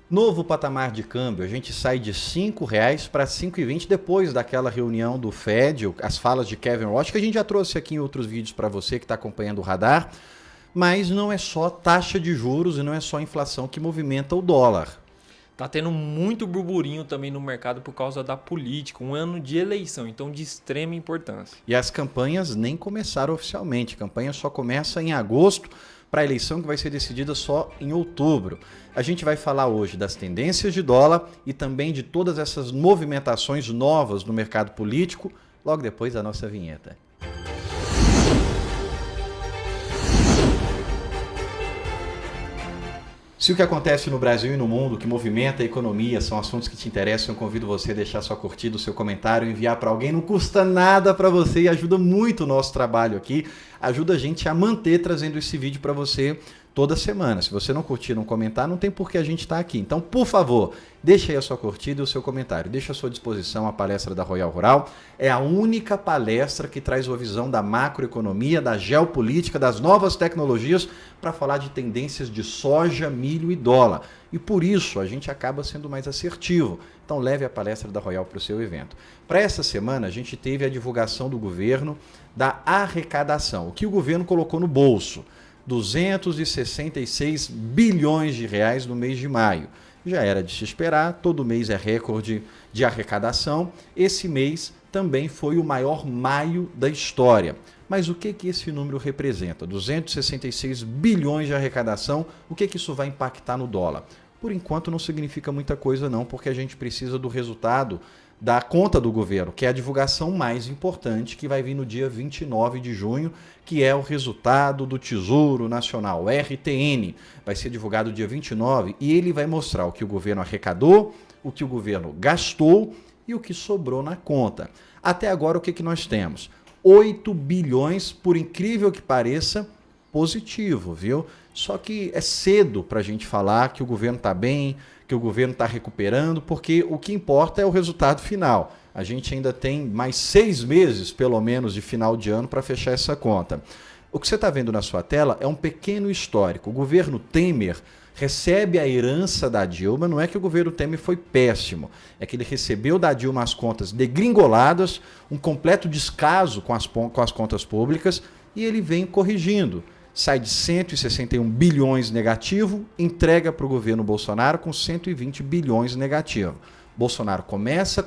Novo patamar de câmbio, a gente sai de R$ 5,00 para 5,20 depois daquela reunião do Fed, as falas de Kevin Roth, que a gente já trouxe aqui em outros vídeos para você que está acompanhando o radar, mas não é só taxa de juros e não é só inflação que movimenta o dólar. Tá tendo muito burburinho também no mercado por causa da política, um ano de eleição, então de extrema importância. E as campanhas nem começaram oficialmente, a campanha só começa em agosto, para a eleição que vai ser decidida só em outubro. A gente vai falar hoje das tendências de dólar e também de todas essas movimentações novas no mercado político, logo depois da nossa vinheta. Se o que acontece no Brasil e no mundo, que movimenta a economia, são assuntos que te interessam, eu convido você a deixar sua curtida, o seu comentário, enviar para alguém. Não custa nada para você e ajuda muito o nosso trabalho aqui. Ajuda a gente a manter trazendo esse vídeo para você toda semana. Se você não curtir, não comentar, não tem por que a gente estar aqui. Então, por favor, deixa aí a sua curtida e o seu comentário. Deixa à sua disposição a palestra da Royal Rural. É a única palestra que traz uma visão da macroeconomia, da geopolítica, das novas tecnologias para falar de tendências de soja, milho e dólar. E por isso a gente acaba sendo mais assertivo. Então leve a palestra da Royal para o seu evento. Para essa semana a gente teve a divulgação do governo da arrecadação. O que o governo colocou no bolso? 266 bilhões de reais no mês de maio. Já era de se esperar, todo mês é recorde de arrecadação. Esse mês também foi o maior maio da história. Mas o que esse número representa? 266 bilhões de arrecadação, o que isso vai impactar no dólar? Por enquanto não significa muita coisa não, porque a gente precisa do resultado da conta do governo, que é a divulgação mais importante, que vai vir no dia 29 de junho, que é o resultado do Tesouro Nacional, o RTN. Vai ser divulgado dia 29 e ele vai mostrar o que o governo arrecadou, o que o governo gastou e o que sobrou na conta. Até agora, o que nós temos? 8 bilhões, por incrível que pareça, positivo, viu? Só que é cedo para a gente falar que o governo está bem, que o governo está recuperando, porque o que importa é o resultado final. A gente ainda tem mais 6 meses, pelo menos, de final de ano para fechar essa conta. O que você está vendo na sua tela é um pequeno histórico. O governo Temer recebe a herança da Dilma, não é que o governo Temer foi péssimo, é que ele recebeu da Dilma as contas degringoladas, um completo descaso com as contas públicas, e ele vem corrigindo. Sai de 161 bilhões negativo, entrega para o governo Bolsonaro com 120 bilhões negativo. Bolsonaro começa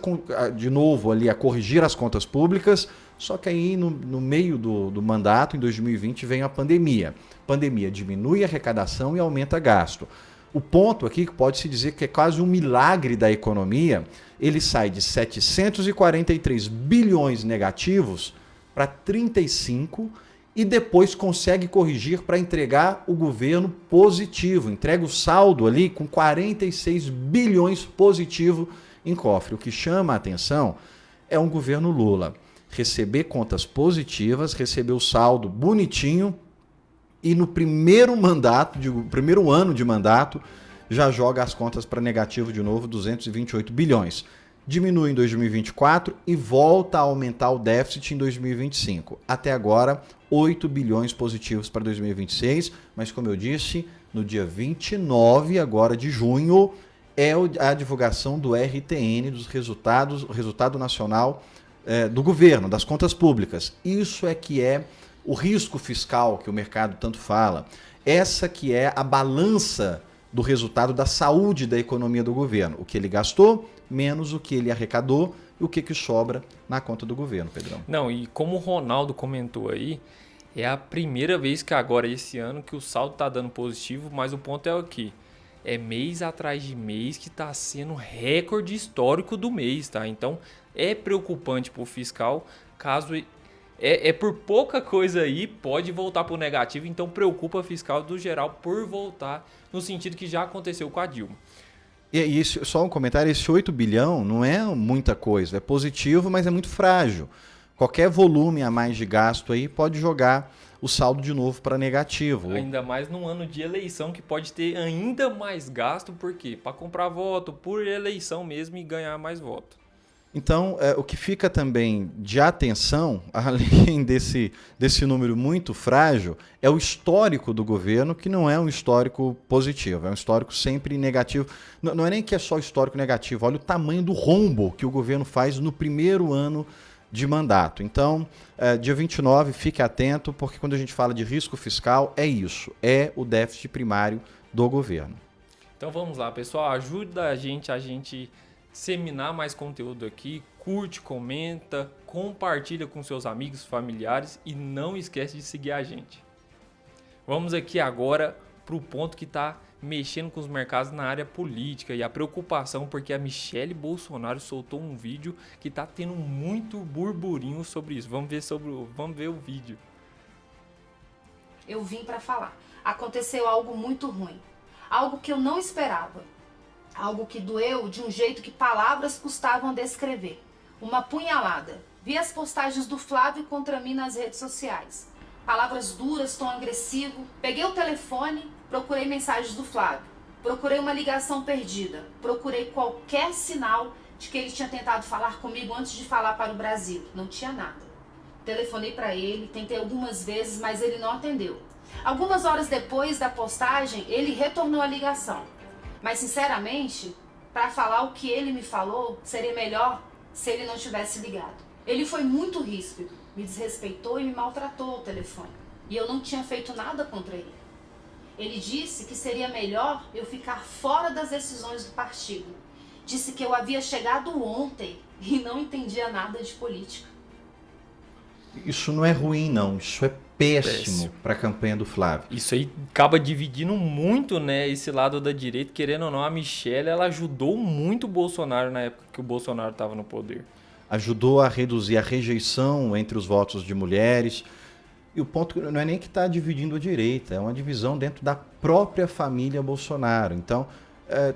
de novo ali a corrigir as contas públicas, só que aí no meio do mandato, em 2020, vem a pandemia. A pandemia diminui a arrecadação e aumenta gasto. O ponto aqui, que pode-se dizer que é quase um milagre da economia, ele sai de 743 bilhões negativos para 35 e depois consegue corrigir para entregar o governo positivo. Entrega o saldo ali com 46 bilhões positivo em cofre. O que chama a atenção é um governo Lula receber contas positivas, receber o saldo bonitinho e no primeiro ano de mandato já joga as contas para negativo de novo, 228 bilhões. Diminui em 2024 e volta a aumentar o déficit em 2025. Até agora, 8 bilhões positivos para 2026, mas como eu disse, no dia 29 agora de junho é a divulgação do RTN, dos resultados, o resultado nacional do governo, das contas públicas. Isso é que é o risco fiscal que o mercado tanto fala. Essa que é a balança do resultado da saúde da economia do governo. O que ele gastou, menos o que ele arrecadou e o que sobra na conta do governo, Pedrão. Não, e como o Ronaldo comentou aí, é a primeira vez que agora, esse ano, que o saldo está dando positivo, mas o ponto é o quê? É mês atrás de mês que está sendo recorde histórico do mês, tá? Então, é preocupante para o fiscal, caso... por pouca coisa aí, pode voltar para o negativo, então preocupa o fiscal do geral por voltar no sentido que já aconteceu com a Dilma. E só um comentário, esse 8 bilhão não é muita coisa, é positivo, mas é muito frágil. Qualquer volume a mais de gasto aí pode jogar o saldo de novo para negativo. Ainda mais num ano de eleição que pode ter ainda mais gasto, por quê? Para comprar voto por eleição mesmo e ganhar mais voto. Então, o que fica também de atenção, além desse número muito frágil, é o histórico do governo, que não é um histórico positivo, é um histórico sempre negativo. Não é nem que é só histórico negativo, olha o tamanho do rombo que o governo faz no primeiro ano de mandato. Então, dia 29, fique atento, porque quando a gente fala de risco fiscal, é isso, é o déficit primário do governo. Então vamos lá, pessoal, ajuda a gente disseminar mais conteúdo aqui, curte, comenta, compartilha com seus amigos, familiares e não esquece de seguir a gente. Vamos aqui agora para o ponto que está mexendo com os mercados na área política e a preocupação porque a Michelle Bolsonaro soltou um vídeo que está tendo muito burburinho sobre isso. Vamos ver o vídeo. Eu vim para falar. Aconteceu algo muito ruim, algo que eu não esperava. Algo que doeu de um jeito que palavras custavam descrever. Uma punhalada. Vi as postagens do Flávio contra mim nas redes sociais. Palavras duras, tom agressivo. Peguei o telefone, procurei mensagens do Flávio. Procurei uma ligação perdida. Procurei qualquer sinal de que ele tinha tentado falar comigo antes de falar para o Brasil. Não tinha nada. Telefonei para ele, tentei algumas vezes, mas ele não atendeu. Algumas horas depois da postagem, ele retornou a ligação. Mas, sinceramente, para falar o que ele me falou, seria melhor se ele não tivesse ligado. Ele foi muito ríspido, me desrespeitou e me maltratou ao telefone. E eu não tinha feito nada contra ele. Ele disse que seria melhor eu ficar fora das decisões do partido. Disse que eu havia chegado ontem e não entendia nada de política. Isso não é ruim, não. Isso é péssimo para a campanha do Flávio. Isso aí acaba dividindo muito, né, esse lado da direita. Querendo ou não, a Michelle ela ajudou muito o Bolsonaro na época que o Bolsonaro estava no poder. Ajudou a reduzir a rejeição entre os votos de mulheres. E o ponto não é nem que está dividindo a direita, é uma divisão dentro da própria família Bolsonaro. Então,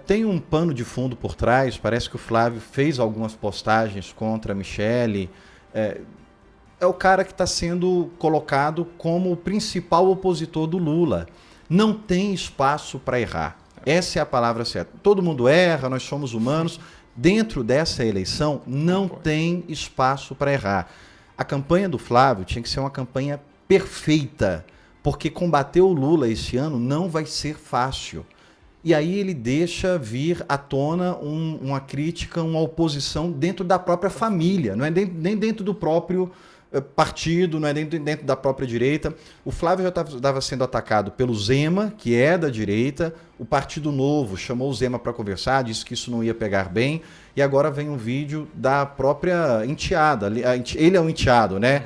tem um pano de fundo por trás. Parece que o Flávio fez algumas postagens contra a Michelle. É o cara que está sendo colocado como o principal opositor do Lula. Não tem espaço para errar. Essa é a palavra certa. Todo mundo erra, nós somos humanos. Dentro dessa eleição, não tem espaço para errar. A campanha do Flávio tinha que ser uma campanha perfeita, porque combater o Lula esse ano não vai ser fácil. E aí ele deixa vir à tona uma crítica, uma oposição dentro da própria família, não é nem dentro do próprio partido, não é dentro da própria direita. O Flávio já estava sendo atacado pelo Zema, que é da direita. O Partido Novo chamou o Zema para conversar, disse que isso não ia pegar bem. E agora vem um vídeo da própria enteada. Ele é um enteado, né?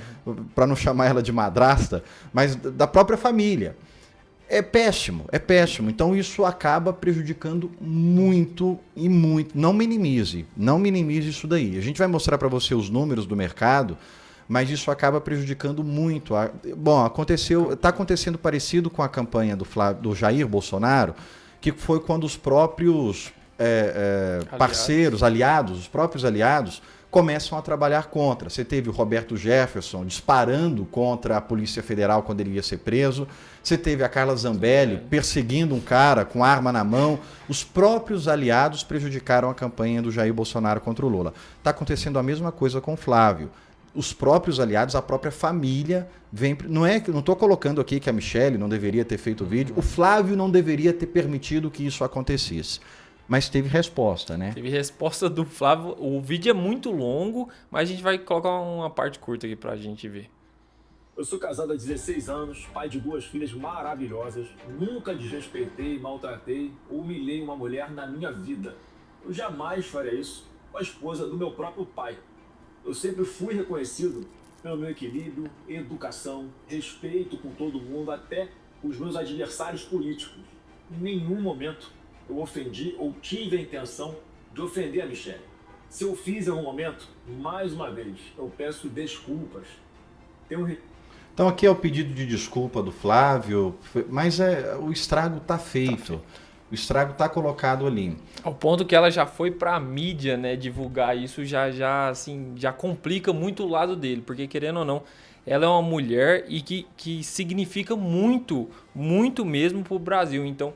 Para não chamar ela de madrasta, mas da própria família. É péssimo, é péssimo. Então isso acaba prejudicando muito e muito. Não minimize isso daí. A gente vai mostrar para você os números do mercado, mas isso acaba prejudicando muito. Bom, está acontecendo parecido com a campanha do Jair Bolsonaro, que foi quando os próprios parceiros, aliados, os próprios aliados, começam a trabalhar contra. Você teve o Roberto Jefferson disparando contra a Polícia Federal quando ele ia ser preso. Você teve a Carla Zambelli perseguindo um cara com arma na mão. Os próprios aliados prejudicaram a campanha do Jair Bolsonaro contra o Lula. Está acontecendo a mesma coisa com o Flávio. Os próprios aliados, a própria família vem. Não estou colocando aqui que a Michelle não deveria ter feito o vídeo. O Flávio não deveria ter permitido que isso acontecesse. Mas teve resposta, né? Teve resposta do Flávio. O vídeo é muito longo, mas a gente vai colocar uma parte curta aqui pra gente ver. Eu sou casado há 16 anos, pai de 2 filhas maravilhosas. Nunca desrespeitei, maltratei ou humilhei uma mulher na minha vida. Eu jamais faria isso com a esposa do meu próprio pai. Eu sempre fui reconhecido pelo meu equilíbrio, educação, respeito com todo mundo, até os meus adversários políticos. Em nenhum momento eu ofendi ou tive a intenção de ofender a Michelle. Se eu fiz em algum momento, mais uma vez, eu peço desculpas. Então aqui é o pedido de desculpa do Flávio, mas o estrago está feito. O estrago está colocado ali. Ao ponto que ela já foi para a mídia, né, divulgar isso, já complica muito o lado dele, porque querendo ou não, ela é uma mulher e que significa muito, muito mesmo para o Brasil. Então,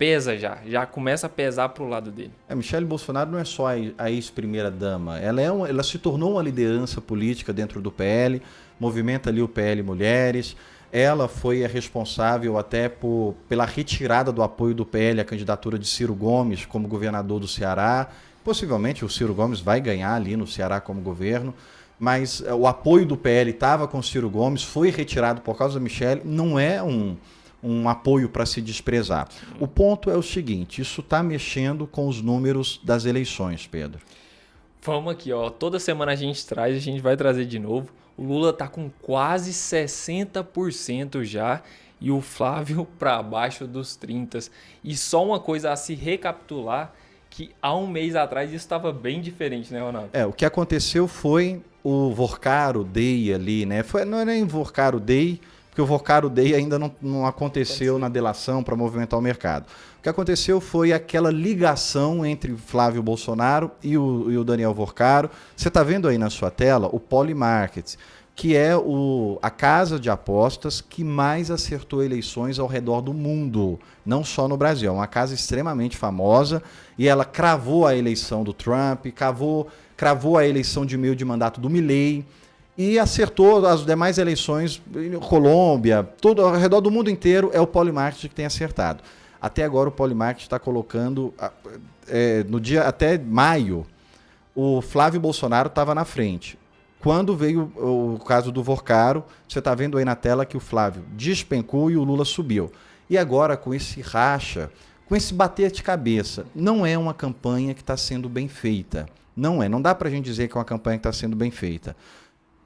pesa já começa a pesar pro lado dele. Michele Bolsonaro não é só a ex-primeira-dama, ela se tornou uma liderança política dentro do PL, movimenta ali o PL Mulheres, ela foi a responsável até pela retirada do apoio do PL à candidatura de Ciro Gomes como governador do Ceará. Possivelmente o Ciro Gomes vai ganhar ali no Ceará como governo, mas o apoio do PL estava com o Ciro Gomes, foi retirado por causa da Michele, não é um apoio para se desprezar. O ponto é o seguinte, isso está mexendo com os números das eleições, Pedro. Vamos aqui, ó. Toda semana a gente vai trazer de novo. O Lula tá com quase 60% já e o Flávio para abaixo dos 30%. E só uma coisa a se recapitular, que há um mês atrás isso estava bem diferente, né, Ronaldo? O que aconteceu foi o Vorcaro Day ali, né? Não é nem Vorcaro Day, porque o Vorcaro Day ainda não aconteceu na delação para movimentar o mercado. O que aconteceu foi aquela ligação entre Flávio Bolsonaro e o Daniel Vorcaro. Você está vendo aí na sua tela o Polymarket, que é a casa de apostas que mais acertou eleições ao redor do mundo, não só no Brasil. É uma casa extremamente famosa e ela cravou a eleição do Trump, cravou a eleição de meio de mandato do Milei e acertou as demais eleições, Colômbia, tudo ao redor do mundo inteiro é o Polymarket que tem acertado. Até agora o Polymarket está colocando, no dia até maio, o Flávio Bolsonaro estava na frente. Quando veio o caso do Vorcaro, você está vendo aí na tela que o Flávio despencou e o Lula subiu. E agora com esse racha, com esse bater de cabeça, não é uma campanha que está sendo bem feita. Não dá para a gente dizer que é uma campanha que está sendo bem feita.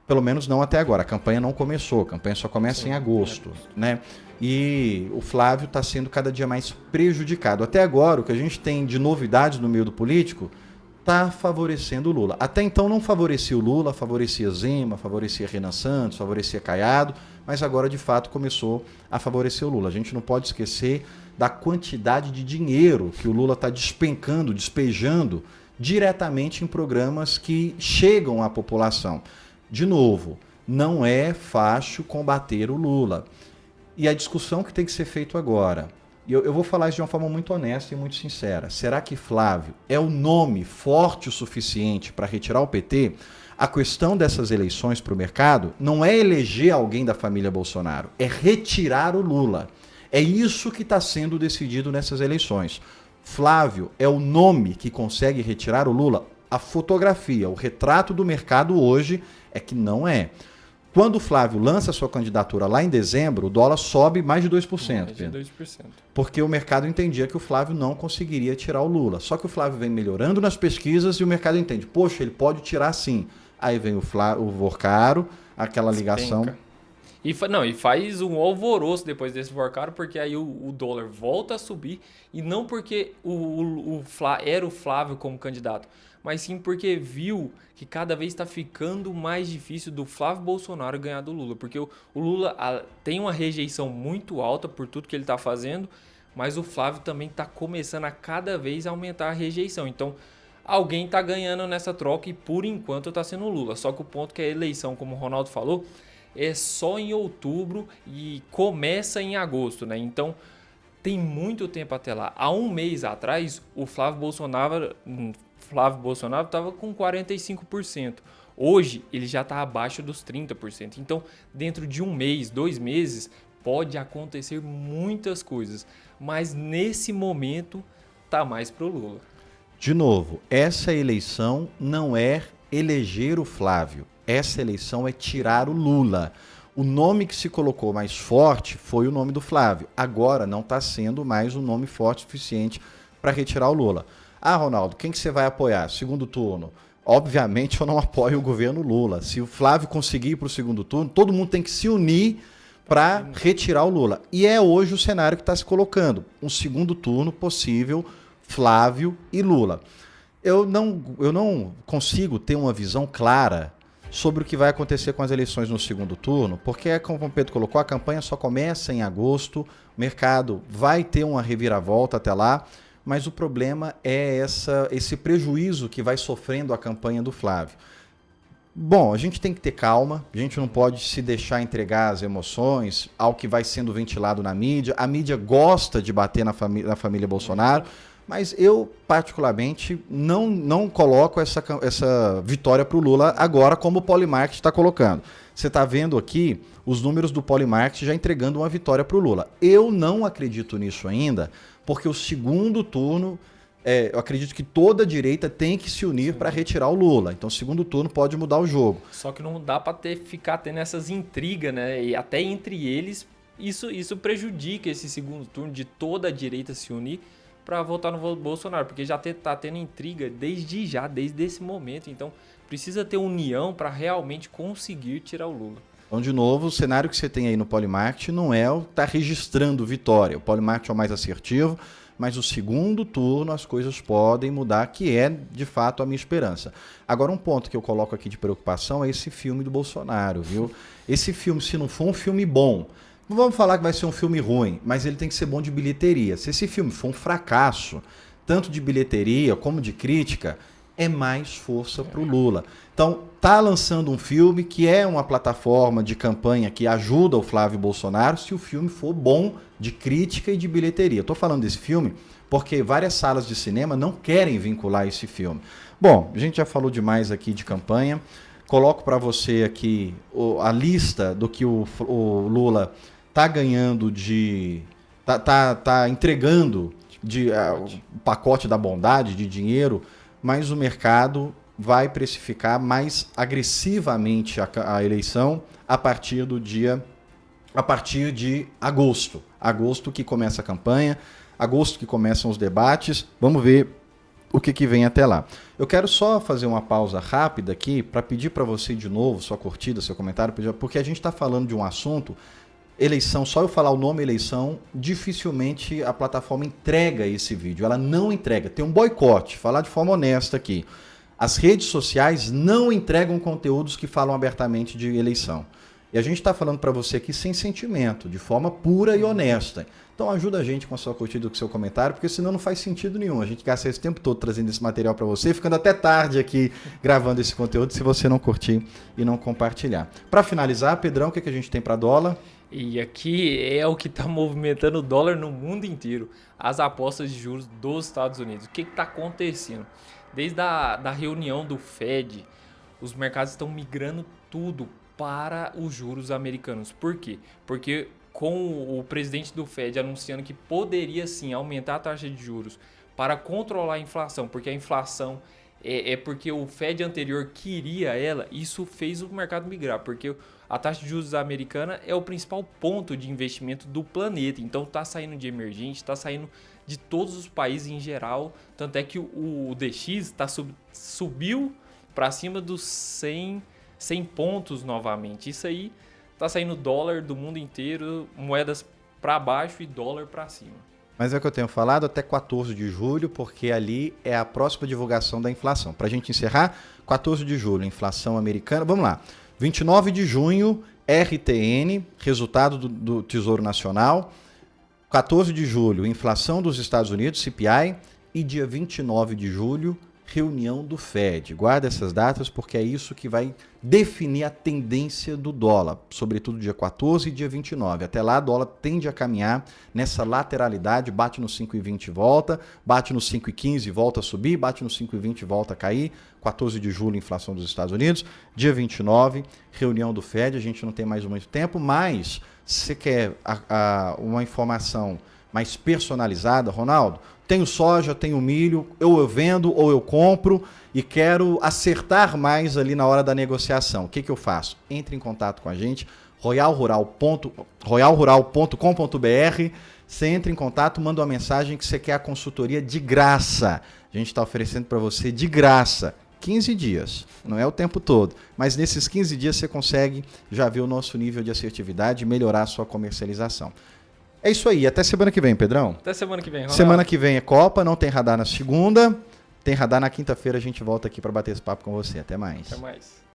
Pelo menos não até agora. A campanha não começou, a campanha só começa em agosto, né? E o Flávio está sendo cada dia mais prejudicado. Até agora, o que a gente tem de novidades no meio do político está favorecendo o Lula. Até então não favorecia o Lula, favorecia Zema, favorecia Renan Santos, favorecia Caiado, mas agora de fato começou a favorecer o Lula. A gente não pode esquecer da quantidade de dinheiro que o Lula está despejando diretamente em programas que chegam à população. De novo, não é fácil combater o Lula. E a discussão que tem que ser feita agora, e eu vou falar isso de uma forma muito honesta e muito sincera, será que Flávio é o nome forte o suficiente para retirar o PT? A questão dessas eleições para o mercado não é eleger alguém da família Bolsonaro, é retirar o Lula. É isso que está sendo decidido nessas eleições. Flávio é o nome que consegue retirar o Lula? A fotografia, o retrato do mercado hoje é que não é. Quando o Flávio lança sua candidatura lá em dezembro, o dólar sobe mais de 2%. Mais de 2%. Porque o mercado entendia que o Flávio não conseguiria tirar o Lula. Só que o Flávio vem melhorando nas pesquisas e o mercado entende, poxa, ele pode tirar sim. Aí vem o Vorcaro, aquela ligação. E faz um alvoroço depois desse Vorcaro, porque aí o dólar volta a subir, e não porque era o Flávio como candidato, mas sim porque viu que cada vez está ficando mais difícil do Flávio Bolsonaro ganhar do Lula. Porque o Lula tem uma rejeição muito alta por tudo que ele está fazendo, mas o Flávio também está começando a cada vez aumentar a rejeição. Então, alguém está ganhando nessa troca e por enquanto está sendo o Lula. Só que o ponto é que a eleição, como o Ronaldo falou, é só em outubro e começa em agosto, né? Então, tem muito tempo até lá. Há um mês atrás, o Flávio Bolsonaro estava com 45%. Hoje, ele já está abaixo dos 30%. Então, dentro de um mês, 2 meses, pode acontecer muitas coisas. Mas, nesse momento, tá mais pro Lula. De novo, essa eleição não é eleger o Flávio. Essa eleição é tirar o Lula. O nome que se colocou mais forte foi o nome do Flávio. Agora não está sendo mais um nome forte o suficiente para retirar o Lula. Ah, Ronaldo, quem que você vai apoiar? Segundo turno. Obviamente eu não apoio o governo Lula. Se o Flávio conseguir ir para o segundo turno, todo mundo tem que se unir para retirar o Lula. E é hoje o cenário que está se colocando. Um segundo turno possível, Flávio e Lula. Eu não consigo ter uma visão clara sobre o que vai acontecer com as eleições no segundo turno, porque, como o Pedro colocou, a campanha só começa em agosto, o mercado vai ter uma reviravolta até lá, mas o problema é esse prejuízo que vai sofrendo a campanha do Flávio. Bom, a gente tem que ter calma, a gente não pode se deixar entregar as emoções ao que vai sendo ventilado na mídia. A mídia gosta de bater na família Bolsonaro, mas eu, particularmente, não coloco essa vitória para o Lula agora, como o Polymarket está colocando. Você está vendo aqui os números do Polymarket já entregando uma vitória para o Lula. Eu não acredito nisso ainda, porque o segundo turno... eu acredito que toda a direita tem que se unir para retirar o Lula. Então, o segundo turno pode mudar o jogo. Só que não dá para ficar tendo essas intrigas, né? E até entre eles, isso prejudica esse segundo turno de toda a direita se unir para votar no Bolsonaro. Porque já tá tendo intriga desde esse momento. Então, precisa ter união para realmente conseguir tirar o Lula. Então, de novo, o cenário que você tem aí no Polymarket não é o que está registrando vitória. O Polymarket é o mais assertivo, mas o segundo turno as coisas podem mudar, que é, de fato, a minha esperança. Agora, um ponto que eu coloco aqui de preocupação é esse filme do Bolsonaro, viu? Esse filme, se não for um filme bom, não vamos falar que vai ser um filme ruim, mas ele tem que ser bom de bilheteria. Se esse filme for um fracasso, tanto de bilheteria como de crítica, é mais força para o Lula. Então, tá lançando um filme que é uma plataforma de campanha que ajuda o Flávio Bolsonaro se o filme for bom de crítica e de bilheteria. Estou falando desse filme porque várias salas de cinema não querem vincular esse filme. Bom, a gente já falou demais aqui de campanha. Coloco para você aqui a lista do que o Lula tá ganhando tá entregando o pacote da bondade de dinheiro, mas o mercado vai precificar mais agressivamente a eleição a partir de agosto. Agosto que começa a campanha, agosto que começam os debates. Vamos ver o que vem até lá. Eu quero só fazer uma pausa rápida aqui para pedir para você de novo sua curtida, seu comentário, porque a gente está falando de um assunto, eleição, só eu falar o nome eleição, dificilmente a plataforma entrega esse vídeo. Ela não entrega. Tem um boicote, falar de forma honesta aqui. As redes sociais não entregam conteúdos que falam abertamente de eleição. E a gente está falando para você aqui sem sentimento, de forma pura e honesta. Então ajuda a gente com a sua curtida e com o seu comentário, porque senão não faz sentido nenhum. A gente gasta esse tempo todo trazendo esse material para você, ficando até tarde aqui gravando esse conteúdo, se você não curtir e não compartilhar. Para finalizar, Pedrão, o que a gente tem para dólar? E aqui é o que está movimentando o dólar no mundo inteiro. As apostas de juros dos Estados Unidos. O que está acontecendo? Desde a reunião do Fed, os mercados estão migrando tudo para os juros americanos. Por quê? Porque com o presidente do Fed anunciando que poderia sim aumentar a taxa de juros para controlar a inflação, porque a inflação é porque o Fed anterior queria ela, isso fez o mercado migrar, porque a taxa de juros americana é o principal ponto de investimento do planeta. Então está saindo de emergente, está saindo de todos os países em geral. Tanto é que o DX subiu para cima dos 100 pontos novamente. Isso aí está saindo dólar do mundo inteiro, moedas para baixo e dólar para cima. Mas é o que eu tenho falado até 14 de julho, porque ali é a próxima divulgação da inflação. Para a gente encerrar, 14 de julho, inflação americana. Vamos lá. 29 de junho, RTN, resultado do Tesouro Nacional. 14 de julho, inflação dos Estados Unidos, CPI. E dia 29 de julho, reunião do Fed. Guarda essas datas porque é isso que vai definir a tendência do dólar, sobretudo dia 14 e dia 29. Até lá, o dólar tende a caminhar nessa lateralidade, bate no 5,20 e volta, bate no 5,15 e volta a subir, bate no 5,20 e volta a cair. 14 de julho, inflação dos Estados Unidos. Dia 29, reunião do Fed. A gente não tem mais muito tempo, mas se você quer uma informação mais personalizada, Ronaldo, tenho soja, tenho milho, ou eu vendo ou eu compro e quero acertar mais ali na hora da negociação. O que eu faço? Entre em contato com a gente, royalrural.com.br. Você entra em contato, manda uma mensagem que você quer a consultoria de graça. A gente está oferecendo para você de graça 15 dias, não é o tempo todo, mas nesses 15 dias você consegue já ver o nosso nível de assertividade e melhorar a sua comercialização. É isso aí, até semana que vem, Pedrão. Até semana que vem, Ronaldo. Semana que vem é Copa, não tem radar na segunda, tem radar na quinta-feira, a gente volta aqui para bater esse papo com você. Até mais. Até mais.